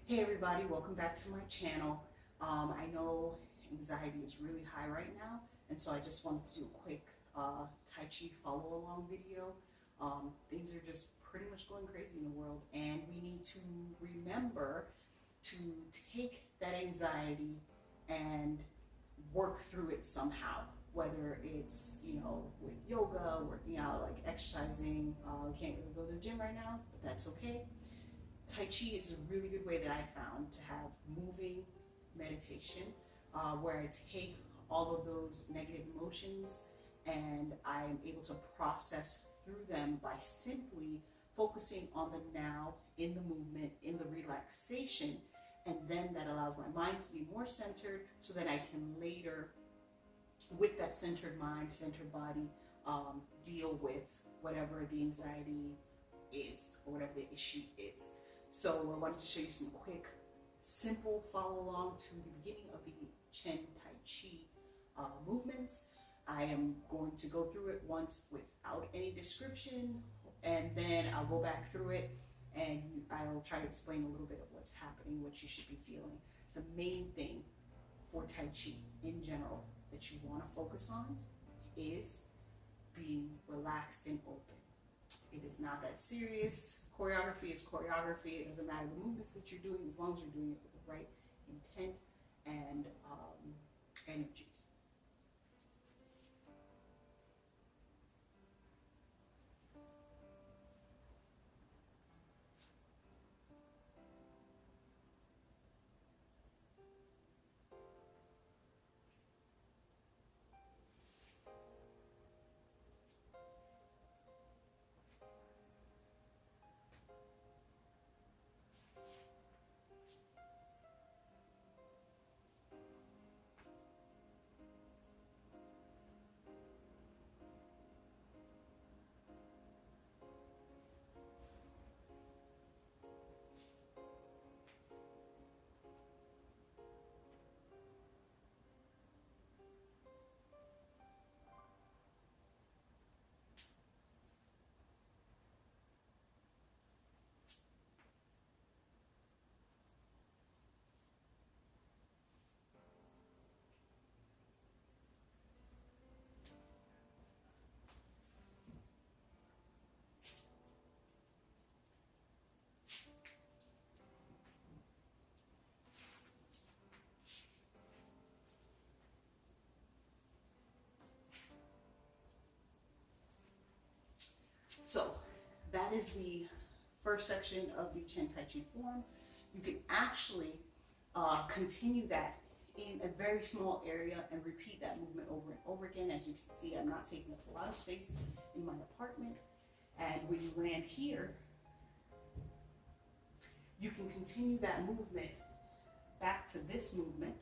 Hey everybody, welcome back to my channel. I know anxiety is really high right now, and so I just wanted to do a quick Tai Chi follow along video. Things are just pretty much going crazy in the world, and we need to remember to take that anxiety and work through it somehow. Whether it's, with yoga, working out, like exercising. We can't really go to the gym right now, but that's okay. Tai Chi is a really good way that I found to have moving meditation, where I take all of those negative emotions and I'm able to process through them by simply focusing on the now, in the movement, in the relaxation, and then that allows my mind to be more centered so that I can later, with that centered mind, centered body, deal with whatever the anxiety is or whatever the issue is. So I wanted to show you some quick, simple follow along to the beginning of the Chen Tai Chi movements. I am going to go through it once without any description, and then I'll go back through it and I'll try to explain a little bit of what's happening, what you should be feeling. The main thing for Tai Chi in general that you want to focus on is being relaxed and open. It is not that serious. Choreography is choreography. It doesn't matter the movements that you're doing as long as you're doing it with the right intent and energies. So that is the first section of the Chen Tai Chi form. You can actually continue that in a very small area and repeat that movement over and over again. As you can see, I'm not taking up a lot of space in my apartment. And when you land here, you can continue that movement back to this movement.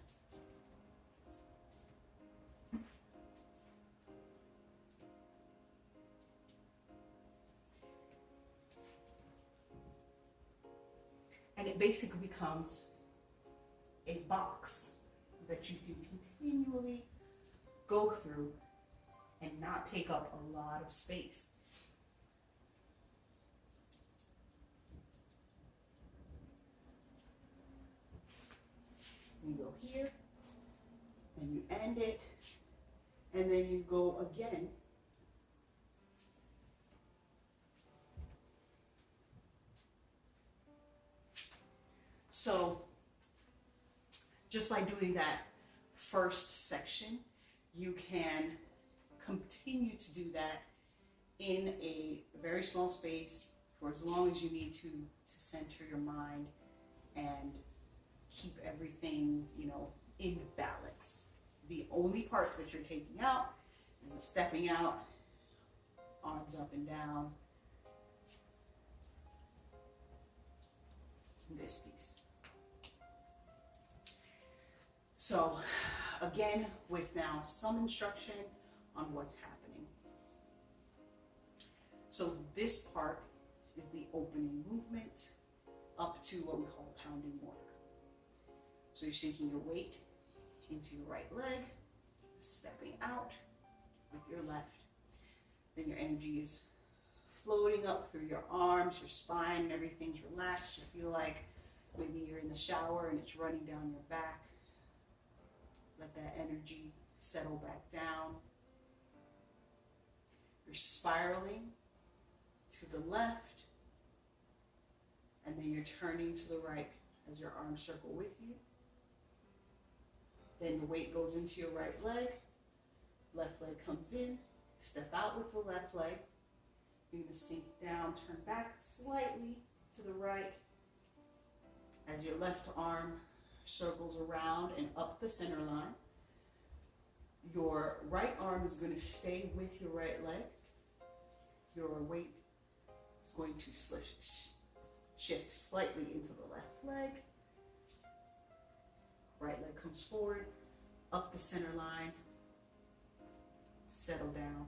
And it basically becomes a box that you can continually go through and not take up a lot of space. You go here, and you end it, and then you go again. So just by doing that first section, you can continue to do that in a very small space for as long as you need to center your mind and keep everything, in balance. The only parts that you're taking out is the stepping out, arms up and down, this piece. So again, with now some instruction on what's happening. So this part is the opening movement up to what we call pounding mortar. So you're sinking your weight into your right leg, stepping out with your left. Then your energy is floating up through your arms, your spine, and everything's relaxed. You feel like Maybe you're in the shower and it's running down your back. Let that energy settle back down. You're spiraling to the left, and then you're turning to the right as your arms circle with you. Then the weight goes into your right leg. Left leg comes in. Step out with the left leg. You're going to sink down, turn back slightly to the right as your left arm circles around and up the center line. Your right arm is going to stay with your right leg. Your weight is going to shift slightly into the left leg. Right leg comes forward, up the center line, settle down.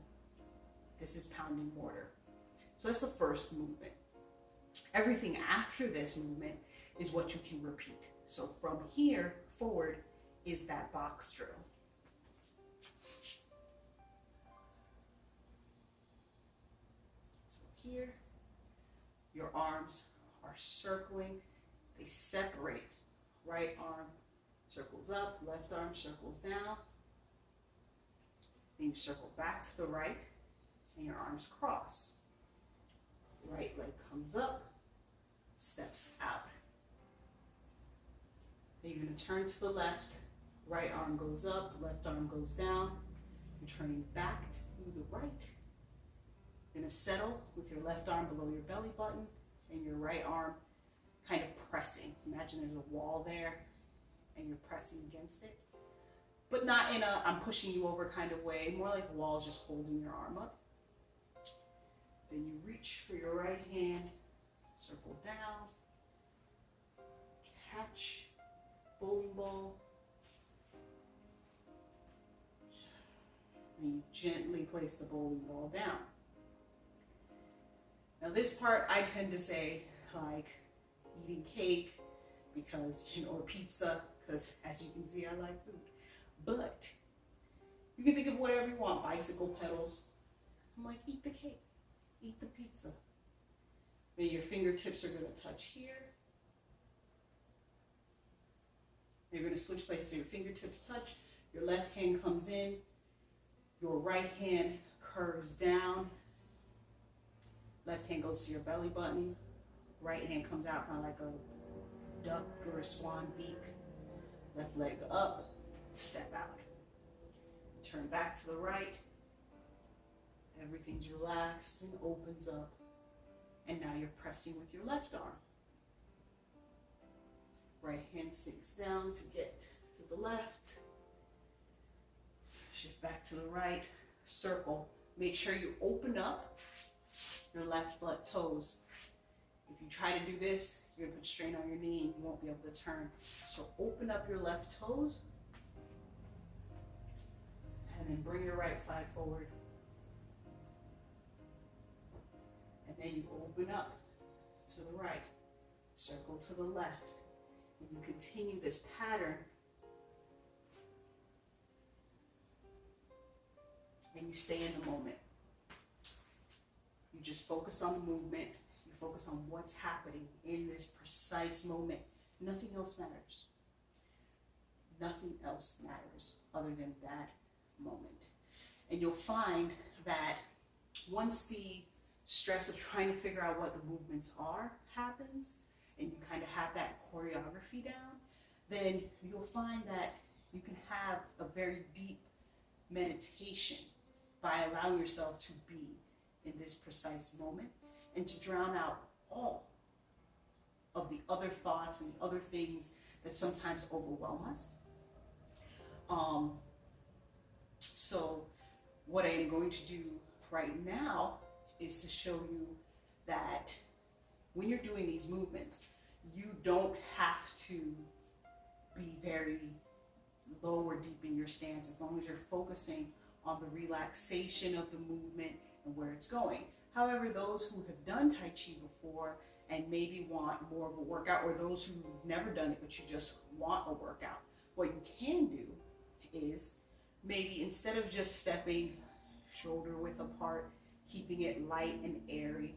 This is pounding mortar. So that's the first movement. Everything after this movement is what you can repeat. So from here forward is that box drill. So here, your arms are circling. They separate. Right arm circles up, left arm circles down. Then you circle back to the right and your arms cross. Right leg comes up, steps out. Then you're going to turn to the left. Right arm goes up, left arm goes down. You're turning back to the right. You're going to settle with your left arm below your belly button and your right arm kind of pressing. Imagine there's a wall there and you're pressing against it. But not in a I'm pushing you over kind of way, more like the wall's just holding your arm up. Then you reach for your right hand, circle down, catch, bowling ball. And you gently place the bowling ball down. Now this part I tend to say like eating cake because, or pizza, because as you can see I like food. But you can think of whatever you want, bicycle pedals. I'm like, eat the cake, eat the pizza. Then your fingertips are gonna touch here. You're gonna switch places so your fingertips touch. Your left hand comes in, your right hand curves down. Left hand goes to your belly button. Right hand comes out kind of like a duck or a swan beak. Left leg up, step out. Turn back to the right. Everything's relaxed and opens up. And now you're pressing with your left arm. Right hand sinks down to get to the left. Shift back to the right. Circle. Make sure you open up your left toes. If you try to do this, you're going to put strain on your knee and you won't be able to turn. So open up your left toes. And then bring your right side forward. And then you open up to the right. Circle to the left. And you continue this pattern. And you stay in the moment. You just focus on the movement. You focus on what's happening in this precise moment. Nothing else matters. Nothing else matters other than that moment. And you'll find that once the stress of trying to figure out what the movements are happens, and you kind of have that choreography down, then you'll find that you can have a very deep meditation by allowing yourself to be in this precise moment and to drown out all of the other thoughts and the other things that sometimes overwhelm us. So what I am going to do right now is to show you that when you're doing these movements, you don't have to be very low or deep in your stance as long as you're focusing on the relaxation of the movement and where it's going. However, those who have done Tai Chi before and maybe want more of a workout, or those who've never done it but you just want a workout, what you can do is maybe instead of just stepping shoulder width apart, keeping it light and airy,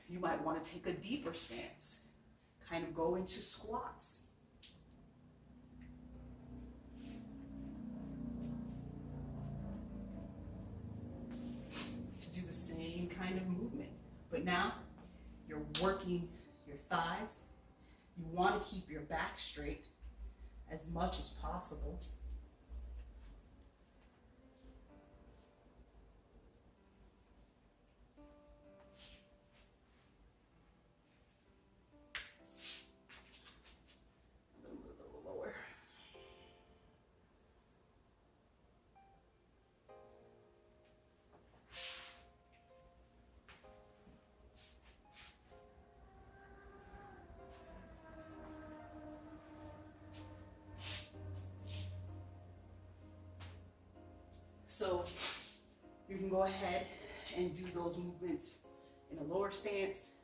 you might want to take a deeper stance. kind of go into squats. To do the same kind of movement, but now you're working your thighs. You want to keep your back straight as much as possible. So you can go ahead and do those movements in a lower stance.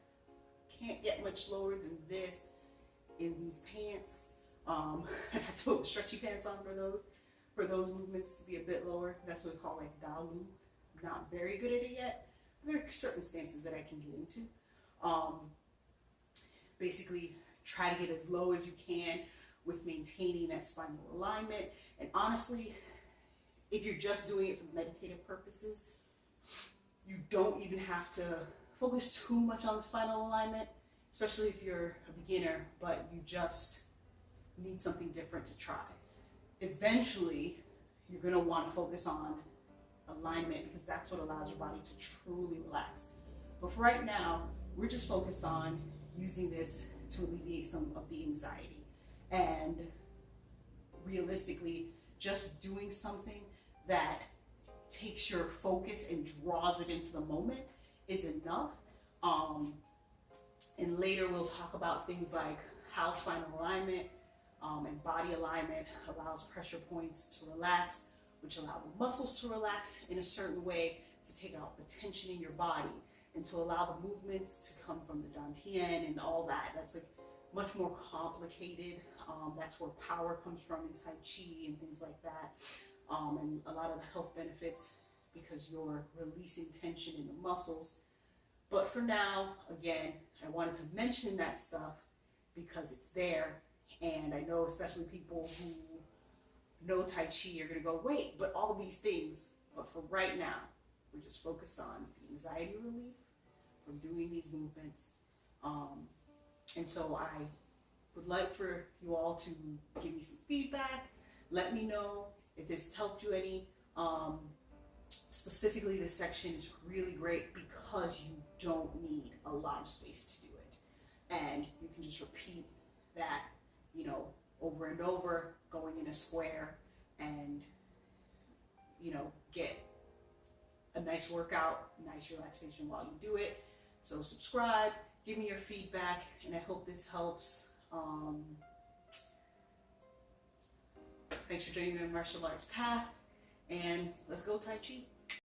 Can't get much lower than this in these pants. I have to put stretchy pants on for those movements to be a bit lower. That's what we call like Dao Lu. Not very good at it yet. There are certain stances that I can get into. Basically, try to get as low as you can with maintaining that spinal alignment. And honestly, if you're just doing it for meditative purposes, you don't even have to focus too much on the spinal alignment, especially if you're a beginner, but you just need something different to try. Eventually, you're going to want to focus on alignment because that's what allows your body to truly relax. But for right now, we're just focused on using this to alleviate some of the anxiety. And realistically, just doing something that takes your focus and draws it into the moment is enough. And later we'll talk about things like how spinal alignment and body alignment allows pressure points to relax, which allow the muscles to relax in a certain way to take out the tension in your body and to allow the movements to come from the dantian and all that. That's like much more complicated. That's where power comes from in Tai Chi and things like that. And a lot of the health benefits because you're releasing tension in the muscles. But for now, again, I wanted to mention that stuff because it's there. And I know especially people who know Tai Chi are going to go, wait, but all these things. But for right now, we're just focused on the anxiety relief from doing these movements. And so I would like for you all to give me some feedback. Let me know if this helped you any. Specifically, this section is really great because you don't need a lot of space to do it. And you can just repeat that, over and over, going in a square and, get a nice workout, nice relaxation while you do it. So subscribe, give me your feedback, and I hope this helps. Thanks for joining me on Martial Arts Path, and let's go Tai Chi.